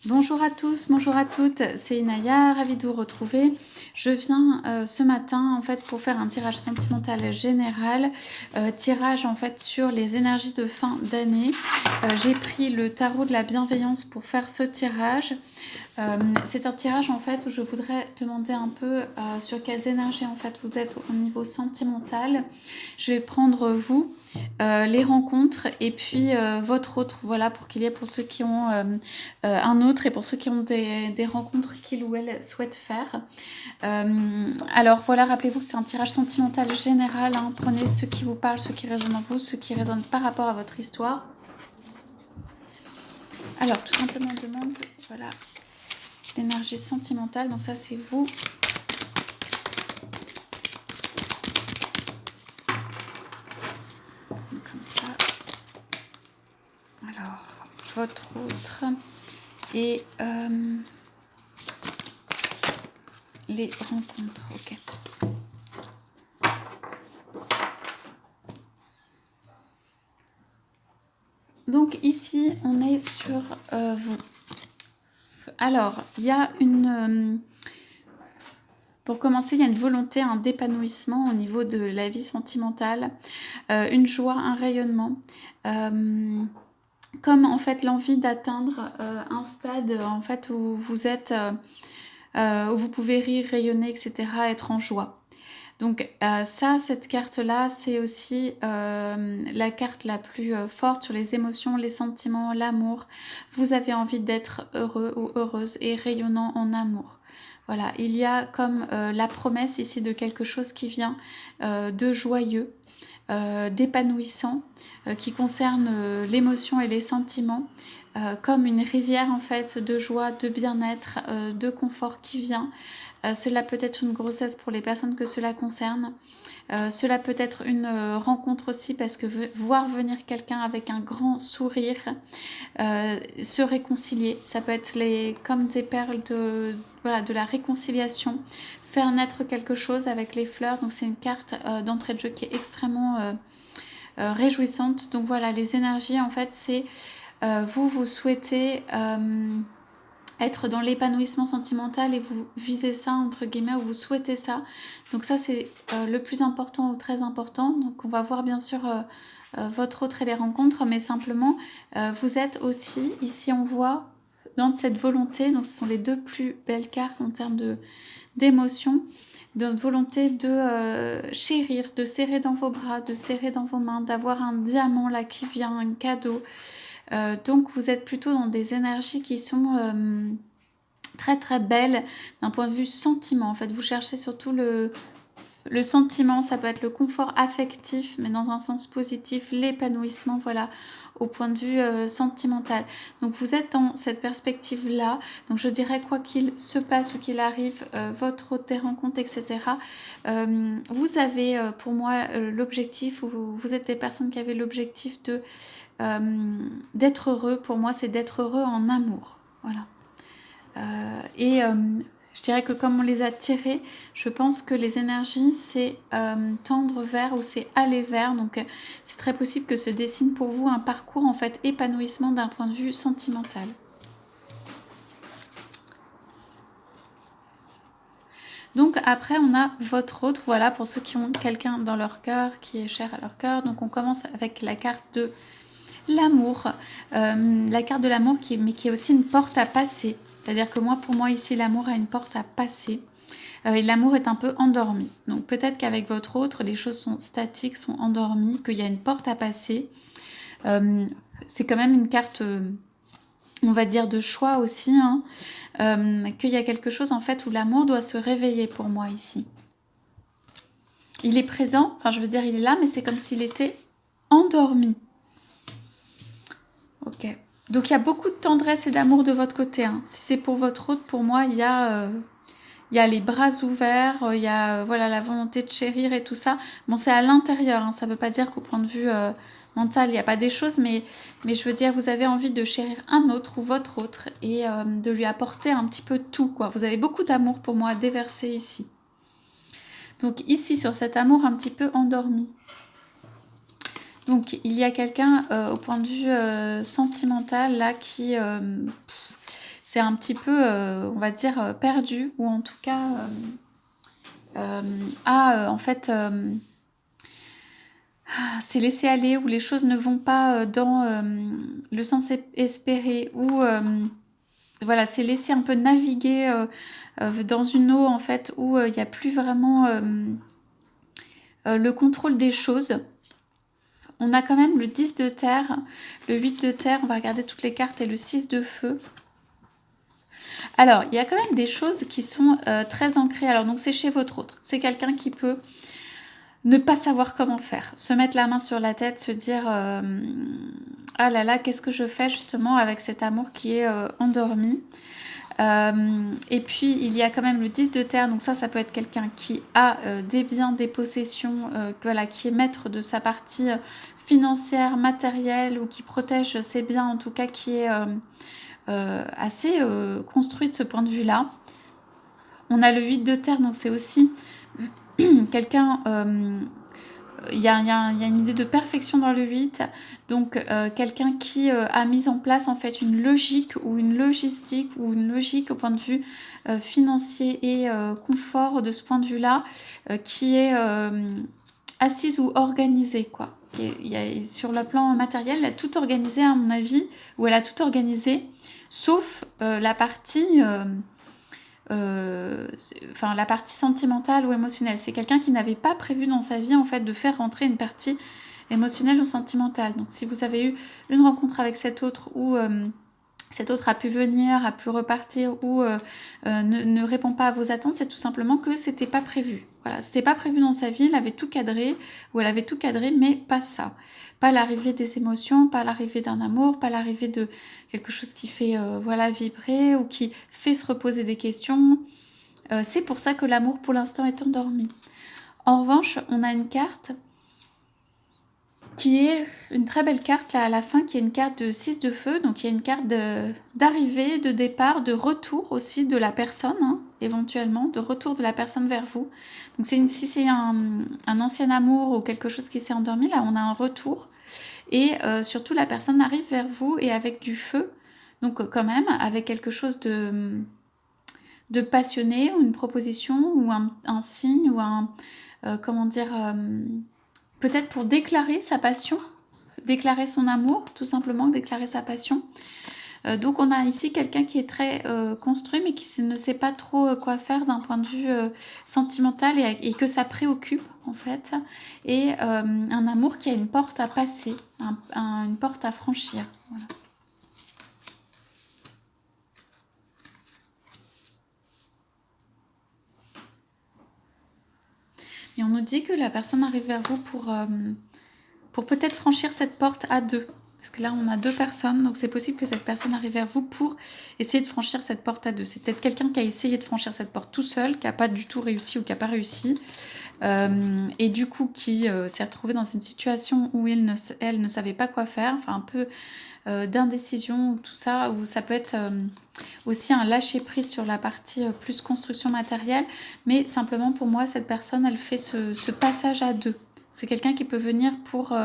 Bonjour à tous, bonjour à toutes, c'est Inaya, ravie de vous retrouver. Je viens ce matin en fait pour faire un tirage sentimental général, tirage en fait sur les énergies de fin d'année. J'ai pris le tarot de la bienveillance pour faire ce tirage. C'est un tirage en fait où je voudrais demander un peu sur quelles énergies en fait vous êtes au niveau sentimental. Je vais prendre vous, les rencontres et puis votre autre, voilà, pour qu'il y ait pour ceux qui ont un autre et pour ceux qui ont des rencontres qu'ils ou elles souhaitent faire. Alors voilà, rappelez-vous que c'est un tirage sentimental général, hein. Prenez ceux qui vous parlent, ceux qui résonnent en vous, ceux qui résonnent par rapport à votre histoire. Alors tout simplement on demande, voilà, l'énergie sentimentale, donc ça c'est vous. Comme ça. Alors, votre autre et les rencontres, ok. Donc ici, on est sur vous. Alors, il y a une... pour commencer, il y a une volonté, un d'épanouissement au niveau de la vie sentimentale, une joie, un rayonnement, comme en fait l'envie d'atteindre un stade en fait où vous êtes, où vous pouvez rire, rayonner, etc., être en joie. Donc ça, cette carte-là, c'est aussi la carte la plus forte sur les émotions, les sentiments, l'amour. Vous avez envie d'être heureux ou heureuse et rayonnant en amour. Voilà, il y a comme la promesse ici de quelque chose qui vient de joyeux, d'épanouissant, qui concerne l'émotion et les sentiments, comme une rivière en fait de joie, de bien-être, de confort qui vient. Cela peut être une grossesse pour les personnes que cela concerne. Cela peut être une rencontre aussi parce que voir venir quelqu'un avec un grand sourire, se réconcilier, ça peut être comme des perles voilà, de la réconciliation, faire naître quelque chose avec les fleurs. Donc c'est une carte d'entrée de jeu qui est extrêmement réjouissante. Donc voilà, les énergies en fait c'est vous souhaitez être dans l'épanouissement sentimental et vous visez ça entre guillemets ou vous souhaitez ça. Donc ça c'est le plus important ou très important. Donc on va voir bien sûr votre autre et les rencontres, mais simplement vous êtes aussi, ici on voit dans cette volonté, donc ce sont les deux plus belles cartes en termes d'émotion, de notre volonté de chérir, de serrer dans vos bras, de serrer dans vos mains, d'avoir un diamant là qui vient, un cadeau. Donc vous êtes plutôt dans des énergies qui sont très très belles d'un point de vue sentiment. En fait, vous cherchez surtout le sentiment, ça peut être le confort affectif, mais dans un sens positif, l'épanouissement, voilà, au point de vue sentimental. Donc vous êtes dans cette perspective-là. Donc je dirais quoi qu'il se passe ou qu'il arrive, votre hôte des rencontres, etc. Vous avez pour moi l'objectif, ou vous êtes des personnes qui avaient l'objectif d'être heureux. Pour moi, c'est d'être heureux en amour. Voilà. Je dirais que comme on les a tirés, je pense que les énergies, c'est tendre vers ou c'est aller vers. Donc, c'est très possible que se dessine pour vous un parcours, en fait, épanouissement d'un point de vue sentimental. Donc après on a votre autre, voilà, pour ceux qui ont quelqu'un dans leur cœur, qui est cher à leur cœur. Donc on commence avec la carte de l'amour, la carte de l'amour mais qui est aussi une porte à passer. C'est-à-dire que pour moi ici l'amour a une porte à passer. Et l'amour est un peu endormi. Donc peut-être qu'avec votre autre, les choses sont statiques, sont endormies, qu'il y a une porte à passer. C'est quand même une carte, on va dire, de choix aussi, hein. Qu'il y a quelque chose en fait où l'amour doit se réveiller pour moi ici. Il est présent, enfin je veux dire il est là, mais c'est comme s'il était endormi. Ok. Donc il y a beaucoup de tendresse et d'amour de votre côté, hein. Si c'est pour votre autre, pour moi il y a les bras ouverts, il y a voilà, la volonté de chérir et tout ça. Bon, c'est à l'intérieur, hein. Ça ne veut pas dire qu'au point de vue mental, il n'y a pas des choses, mais je veux dire, vous avez envie de chérir un autre ou votre autre et de lui apporter un petit peu tout, quoi. Vous avez beaucoup d'amour pour moi à déverser ici. Donc ici, sur cet amour un petit peu endormi. Donc il y a quelqu'un au point de vue sentimental là qui... c'est un petit peu, on va dire, perdu, ou en tout cas en fait, c'est laissé aller, où les choses ne vont pas dans le sens espéré, ou voilà, c'est laisser un peu naviguer dans une eau en fait où il n'y a plus vraiment le contrôle des choses. On a quand même le 10 de terre, le 8 de terre, on va regarder toutes les cartes, et le 6 de feu. Alors, il y a quand même des choses qui sont très ancrées. Alors, donc c'est chez votre autre. C'est quelqu'un qui peut ne pas savoir comment faire, se mettre la main sur la tête, se dire ah là là, qu'est-ce que je fais justement avec cet amour qui est endormi. Et puis il y a quand même le 10 de terre, donc ça peut être quelqu'un qui a des biens, des possessions, voilà, qui est maître de sa partie financière, matérielle, ou qui protège ses biens, en tout cas qui est assez construit de ce point de vue-là. On a le 8 de terre, donc c'est aussi quelqu'un... il y a une idée de perfection dans le 8, donc quelqu'un qui a mis en place en fait une logique, ou une logistique, ou une logique au point de vue financier et confort, de ce point de vue-là, qui est assise ou organisée, quoi. Sur le plan matériel, elle a tout organisé à mon avis, ou elle a tout organisé, sauf la partie... la partie sentimentale ou émotionnelle. C'est quelqu'un qui n'avait pas prévu dans sa vie en fait de faire rentrer une partie émotionnelle ou sentimentale. Donc si vous avez eu une rencontre avec cet autre, où cet autre a pu venir, a pu repartir, ou ne répond pas à vos attentes, c'est tout simplement que c'était pas prévu. Voilà, c'était pas prévu dans sa vie, elle avait tout cadré, ou elle avait tout cadré, mais pas ça. Pas l'arrivée des émotions, pas l'arrivée d'un amour, pas l'arrivée de quelque chose qui fait voilà, vibrer, ou qui fait se reposer des questions. C'est pour ça que l'amour pour l'instant est endormi. En revanche, on a une carte qui est une très belle carte là à la fin, qui est une carte de 6 de feu, donc il y a une carte d'arrivée, de départ, de retour aussi de la personne, hein, éventuellement, de retour de la personne vers vous. Donc si c'est un ancien amour ou quelque chose qui s'est endormi, là on a un retour, et surtout la personne arrive vers vous, et avec du feu, donc quand même avec quelque chose de passionné, ou une proposition, ou un signe, ou un... comment dire... peut-être pour déclarer sa passion, déclarer son amour, tout simplement, déclarer sa passion. Donc on a ici quelqu'un qui est très construit, mais qui ne sait pas trop quoi faire d'un point de vue sentimental, et que ça préoccupe en fait. Et un amour qui a une porte à passer, une porte à franchir. Voilà. Et on nous dit que la personne arrive vers vous pour peut-être franchir cette porte à deux. Parce que là, on a deux personnes, donc c'est possible que cette personne arrive vers vous pour essayer de franchir cette porte à deux. C'est peut-être quelqu'un qui a essayé de franchir cette porte tout seul, qui n'a pas du tout réussi, ou qui n'a pas réussi. Et du coup, qui s'est retrouvé dans une situation où elle ne savait pas quoi faire, enfin un peu d'indécision, tout ça, ou ça peut être aussi un lâcher-prise sur la partie plus construction matérielle, mais simplement pour moi, cette personne, elle fait ce passage à deux. C'est quelqu'un qui peut venir pour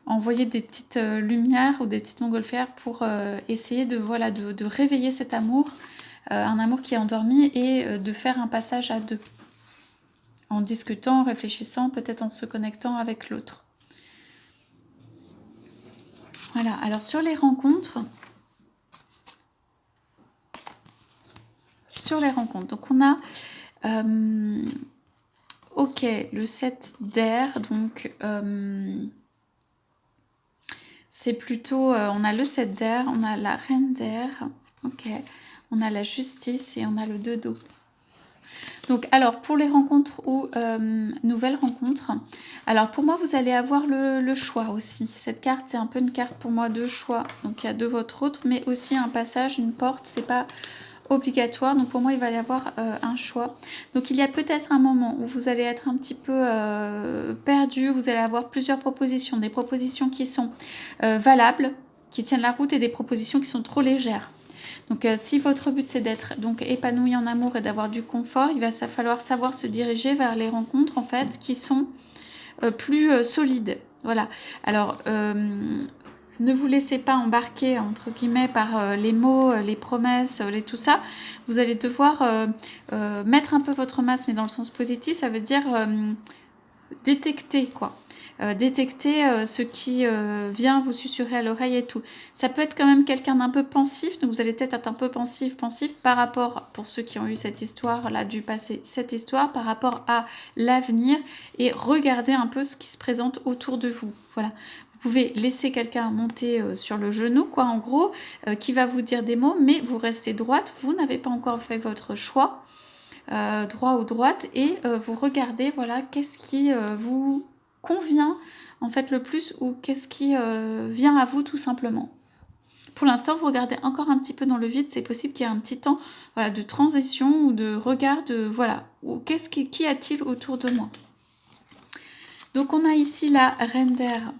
envoyer des petites lumières ou des petites montgolfières pour essayer de réveiller cet amour, un amour qui est endormi, et de faire un passage à deux, en discutant, en réfléchissant, peut-être en se connectant avec l'autre. Voilà, alors sur les rencontres, donc on a ok, le 7 d'air, donc c'est plutôt, on a le 7 d'air, on a la reine d'air, ok, on a la justice, et on a le 2 d'eau. Donc, alors, pour les rencontres ou nouvelles rencontres, alors pour moi, vous allez avoir le choix aussi. Cette carte, c'est un peu une carte pour moi de choix. Donc, il y a de votre autre, mais aussi un passage, une porte, c'est pas obligatoire. Donc, pour moi, il va y avoir un choix. Donc, il y a peut-être un moment où vous allez être un petit peu perdu. Vous allez avoir plusieurs propositions. Des propositions qui sont valables, qui tiennent la route, et des propositions qui sont trop légères. Donc si votre but c'est d'être donc épanoui en amour et d'avoir du confort, il va falloir savoir se diriger vers les rencontres en fait qui sont plus solides. Voilà. Alors Ne vous laissez pas embarquer, entre guillemets, par les mots, les promesses, tout ça. Vous allez devoir mettre un peu votre masque, mais dans le sens positif, ça veut dire détecter, quoi. Détecter ce qui vient vous susurrer à l'oreille et tout. Ça peut être quand même quelqu'un d'un peu pensif, donc vous allez peut-être être un peu pensif par rapport, pour ceux qui ont eu cette histoire-là du passé, cette histoire par rapport à l'avenir, et regarder un peu ce qui se présente autour de vous. Voilà. Vous pouvez laisser quelqu'un monter sur le genou, quoi, en gros, qui va vous dire des mots, mais vous restez droite, vous n'avez pas encore fait votre choix, droit ou droite, et vous regardez, voilà, qu'est-ce qui vous convient en fait le plus, ou qu'est-ce qui vient à vous tout simplement. Pour l'instant, vous regardez encore un petit peu dans le vide, c'est possible qu'il y ait un petit temps, voilà, de transition ou de regard, voilà, ou qui a-t-il autour de moi. Donc on a ici la reine d'air.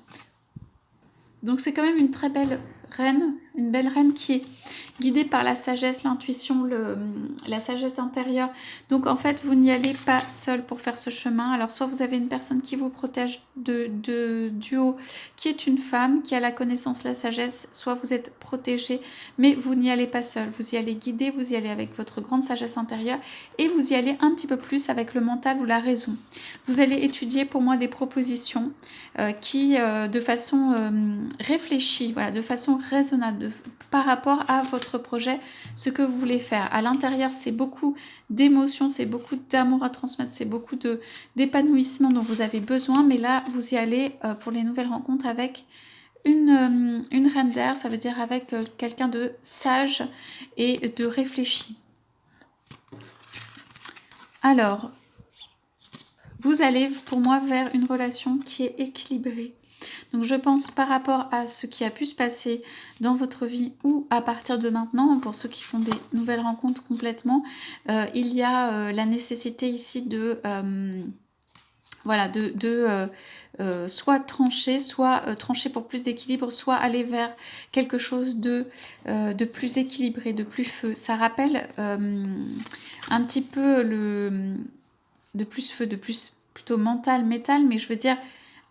Donc c'est quand même une très belle reine, une belle reine qui est guidée par la sagesse, l'intuition, la sagesse intérieure. Donc en fait, vous n'y allez pas seul pour faire ce chemin. Alors soit vous avez une personne qui vous protège du haut, qui est une femme, qui a la connaissance, la sagesse, soit vous êtes protégé, mais vous n'y allez pas seul. Vous y allez guider, vous y allez avec votre grande sagesse intérieure, et vous y allez un petit peu plus avec le mental ou la raison. Vous allez étudier pour moi des propositions qui, de façon réfléchie, voilà, de façon raisonnable, par rapport à votre projet, ce que vous voulez faire. À l'intérieur, c'est beaucoup d'émotions, c'est beaucoup d'amour à transmettre, c'est beaucoup d'épanouissement dont vous avez besoin, mais là, vous y allez pour les nouvelles rencontres avec une reine d'air, ça veut dire avec quelqu'un de sage et de réfléchi. Alors, vous allez pour moi vers une relation qui est équilibrée. Donc je pense par rapport à ce qui a pu se passer dans votre vie, ou à partir de maintenant, pour ceux qui font des nouvelles rencontres complètement, il y a la nécessité ici de... voilà, soit trancher pour plus d'équilibre, soit aller vers quelque chose de plus équilibré, de plus feu. Ça rappelle un petit peu de plus feu, de plus plutôt mental, métal, mais je veux dire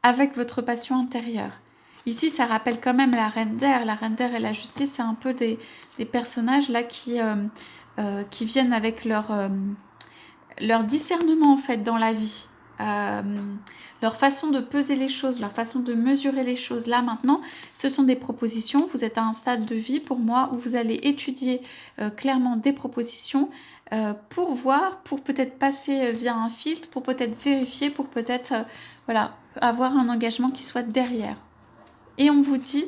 avec votre passion intérieure. Ici, ça rappelle quand même la reine d'air. La reine d'air et la justice, c'est un peu des personnages là qui viennent avec leur discernement en fait dans la vie. Leur façon de peser les choses, leur façon de mesurer les choses. Là maintenant, ce sont des propositions. Vous êtes à un stade de vie pour moi où vous allez étudier clairement des propositions pour voir, pour peut-être passer via un filtre, pour peut-être vérifier, pour peut-être voilà, avoir un engagement qui soit derrière. Et on vous dit,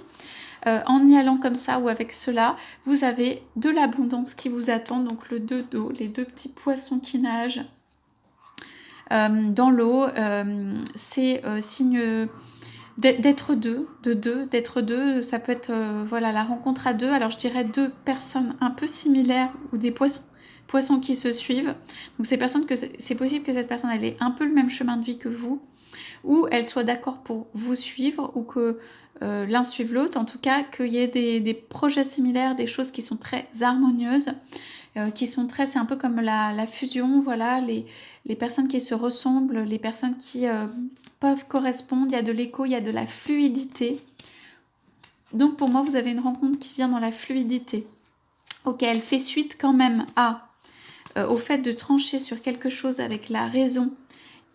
en y allant comme ça ou avec cela, vous avez de l'abondance qui vous attend. Donc le 2 d'eau, les deux petits poissons qui nagent dans l'eau, c'est signe d'être d'être deux, ça peut être voilà, la rencontre à deux. Alors je dirais deux personnes un peu similaires, ou des poissons qui se suivent. Donc c'est possible que cette personne elle ait un peu le même chemin de vie que vous, ou elle soit d'accord pour vous suivre, ou que l'un suive l'autre. En tout cas, qu'il y ait des projets similaires, des choses qui sont très harmonieuses, qui sont très... C'est un peu comme la fusion, voilà, les personnes qui se ressemblent, les personnes qui peuvent correspondre, il y a de l'écho, il y a de la fluidité. Donc pour moi, vous avez une rencontre qui vient dans la fluidité. Ok, elle fait suite quand même au fait de trancher sur quelque chose avec la raison,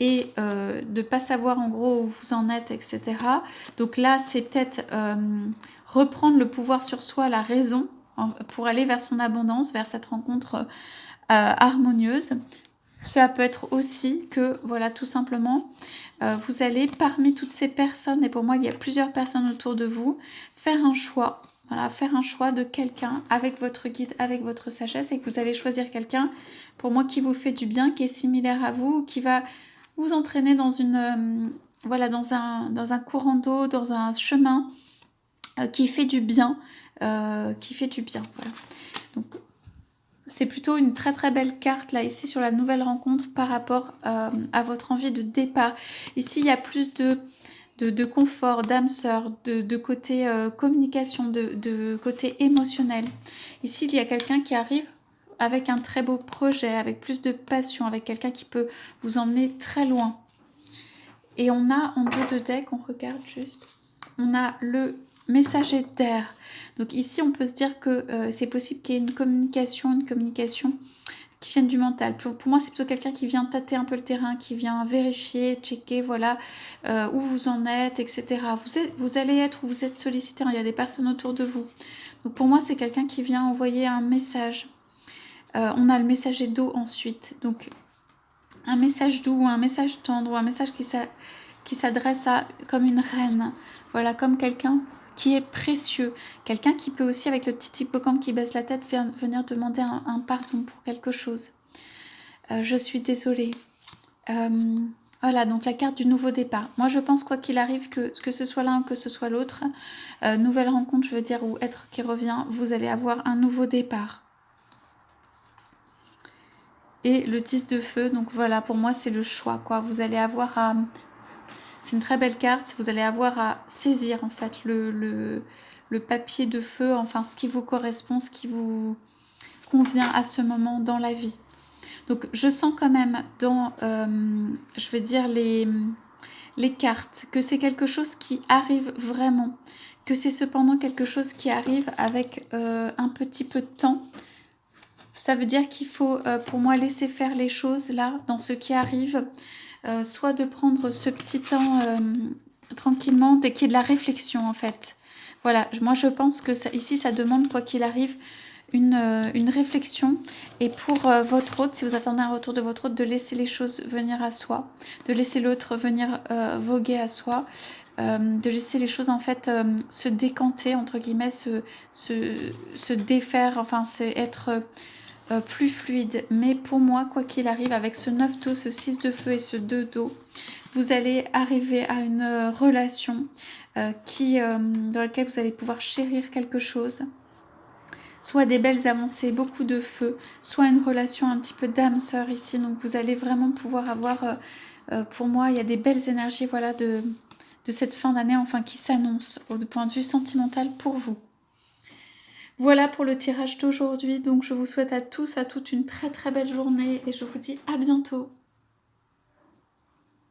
et de ne pas savoir en gros où vous en êtes, etc. Donc là, c'est peut-être reprendre le pouvoir sur soi, la raison, pour aller vers son abondance, vers cette rencontre harmonieuse. Ça peut être aussi que, voilà, tout simplement, vous allez parmi toutes ces personnes, et pour moi, il y a plusieurs personnes autour de vous, faire un choix. Voilà, faire un choix de quelqu'un avec votre guide, avec votre sagesse, et que vous allez choisir quelqu'un, pour moi, qui vous fait du bien, qui est similaire à vous, qui va vous entraîner dans une voilà, dans un courant d'eau, dans un chemin qui fait du bien, voilà. Donc c'est plutôt une très très belle carte là ici sur la nouvelle rencontre par rapport à votre envie de départ. Ici il y a plus de confort, d'âme sœur, de côté communication, de côté émotionnel. Ici il y a quelqu'un qui arrive avec un très beau projet, avec plus de passion, avec quelqu'un qui peut vous emmener très loin. Et on a en dos de deck, on regarde juste, on a le messager d'air. Donc ici, on peut se dire que c'est possible qu'il y ait une communication qui vienne du mental. Pour moi, c'est plutôt quelqu'un qui vient tâter un peu le terrain, qui vient vérifier, checker, voilà, où vous en êtes, etc. Vous allez être où vous êtes sollicité, hein, il y a des personnes autour de vous. Donc pour moi, c'est quelqu'un qui vient envoyer un message. On a le messager d'eau ensuite. Donc un message doux, un message tendre, ou un message qui s'adresse à comme une reine. Voilà, comme quelqu'un qui est précieux. Quelqu'un qui peut aussi, avec le petit hippocampe qui baisse la tête, venir demander un pardon pour quelque chose. Je suis désolée. Voilà, donc la carte du nouveau départ. Moi, je pense, quoi qu'il arrive, que ce soit l'un ou que ce soit l'autre, nouvelle rencontre, je veux dire, ou être qui revient, vous allez avoir un nouveau départ. Et le 10 de feu, donc voilà, pour moi, c'est le choix, quoi. Vous allez avoir à... C'est une très belle carte, vous allez avoir à saisir, en fait, le papier de feu, enfin, ce qui vous correspond, ce qui vous convient à ce moment dans la vie. Donc, je sens quand même dans, je vais dire, les cartes, que c'est quelque chose qui arrive vraiment, que c'est cependant quelque chose qui arrive avec un petit peu de temps. Ça veut dire qu'il faut, pour moi, laisser faire les choses là, dans ce qui arrive, soit de prendre ce petit temps tranquillement, qu'il y ait de la réflexion en fait. Voilà, moi je pense que ça, ici ça demande, quoi qu'il arrive, une réflexion. Et pour votre hôte, si vous attendez un retour de votre hôte, de laisser les choses venir à soi, de laisser l'autre venir voguer à soi, de laisser les choses en fait se décanter, entre guillemets, se défaire, enfin c'est être plus fluide. Mais pour moi, quoi qu'il arrive, avec ce 9 d'eau, ce 6 de feu et ce 2 d'eau, vous allez arriver à une relation dans laquelle vous allez pouvoir chérir quelque chose. Soit des belles avancées, beaucoup de feu, soit une relation un petit peu d'âme sœur ici. Donc vous allez vraiment pouvoir avoir, pour moi, il y a des belles énergies, voilà, de cette fin d'année, enfin, qui s'annonce au point de vue sentimental pour vous. Voilà pour le tirage d'aujourd'hui, donc je vous souhaite à tous, à toutes une très très belle journée et je vous dis à bientôt.